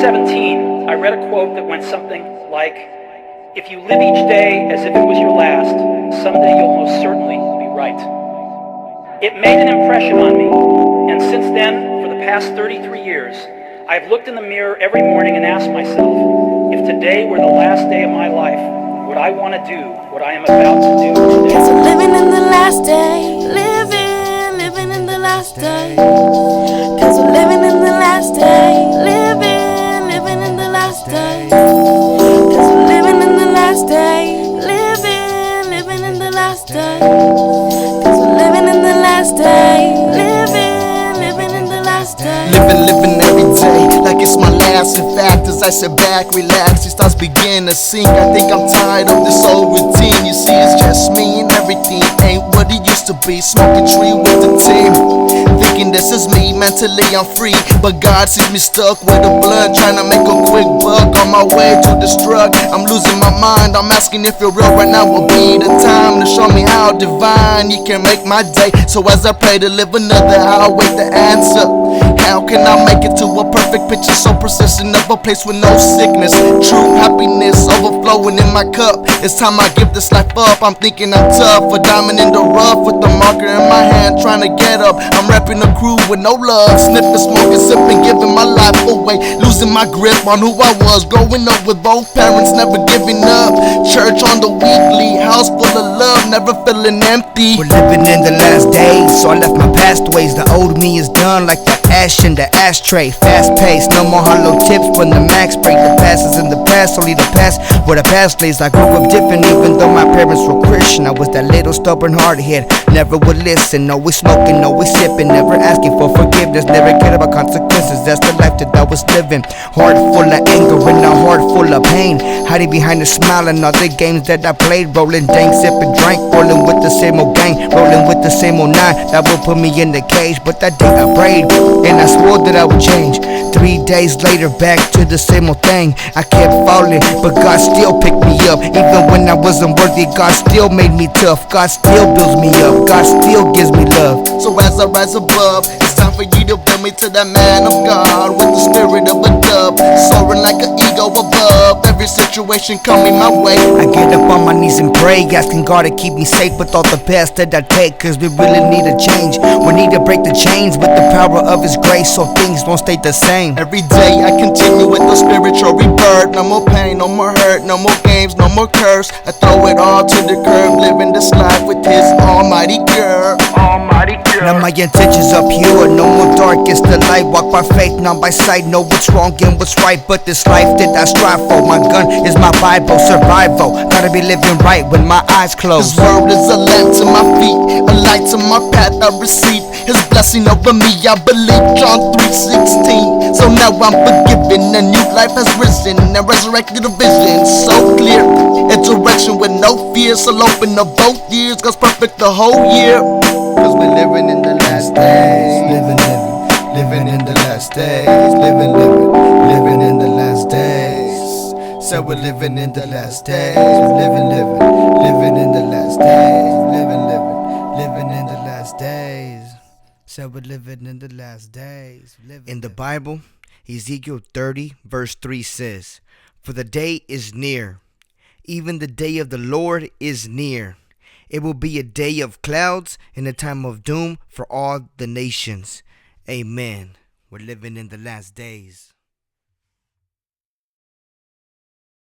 17, I read a quote that went something like, "If you live each day as if it was your last, someday you'll most certainly be right." It made an impression on me, and since then, for the past 33 years, I've looked in the mirror every morning and asked myself, if today were the last day of my life, would I want to do what I am about to do today? 'Cause we're living in the last day, living in the last day. 'Cause we're living in the last day, living in the last day. 'Cause we're living in the last day, living in the last day. 'Cause we're living in the last day, living in the last day. Living every day like it's my last. In fact, as I sit back, relax, it starts begin to sink. I think I'm tired of this old routine. You see, it's just me and everything ain't what it used to be. Smoking tree with the team, thinking this is me. Mentally I'm free, but God sees me stuck with a blunt, trying to make a quick buck on my way to destruct. I'm losing my mind. I'm asking if you're real right now will be the time to show me how divine you can make my day. So as I pray to live another hour, wait the answer. How can I make it to a perfect picture so persistent of a place with no sickness? True happiness overflowing in my cup. It's time I give this life up. I'm thinking I'm tough, a diamond in the rough with the marker in my hand, trying to get up. I'm rapping a crew with no love, sniffing, smoking, sipping, giving my life away, losing my grip on who I was. Growing up with both parents, never giving up. Church on the weekly, house full of love, never feeling empty. We're living in the last days, so I left my past ways. The old me is done like the ash in the ashtray. Fast paced, no more hollow tips when the max break. The past is in the past, only the past where the past lays. I grew up different even though my parents were Christian. I was that little stubborn hardhead, never would listen. Always smoking, always sipping, never asking for forgiveness. Never cared about consequences, that's the life that I was living. Heart full of anger and a heart full of pain, hiding behind the smile and all the games that I played. Rolling dank, sipping drink, rolling with the same old gang, rolling with the same old nine. That would put me in the cage, but that day I prayed and I swore that I would change. 3 days later, back to the same old thing. I kept falling, but God still picked me up. Even when I wasn't worthy, God still made me tough. God still builds me up, God still gives me love. So as I rise above, it's time for you to build me to that man of God with the spirit of a dove, soaring like an ego above every situation coming my way. I get up on my knees and pray, asking God to keep me safe with all the past that I take. 'Cause we really need a change. We need to break the chains with the power of His grace, so things won't stay the same. Every day I continue with the spiritual rebirth. No more pain, no more hurt, no more games, no more curse. I throw it all to the curb, living this life with His almighty cure. Now my intentions are pure, no more dark, it's the light. Walk by faith, not by sight. Know what's wrong and what's right, but this life that I strive for. My gun is my Bible, survival. Gotta be living right when my eyes close. His word is a lamp to my feet, a light to my path. I receive His blessing over me. I believe John 3:16. So now I'm forgiven, a new life has risen and resurrected a vision so clear. A direction with no fear, so open up both ears. God's perfect the whole year. 'Cause we're living in the last days, living in the last days, living in the last days. So we're living in the last days, living in the last days, living in the last days. So we're living in the last days. In the Bible, Ezekiel 30 verse 3 says, "For the day is near, even the day of the Lord is near. It will be a day of clouds and a time of doom for all the nations." Amen. We're living in the last days.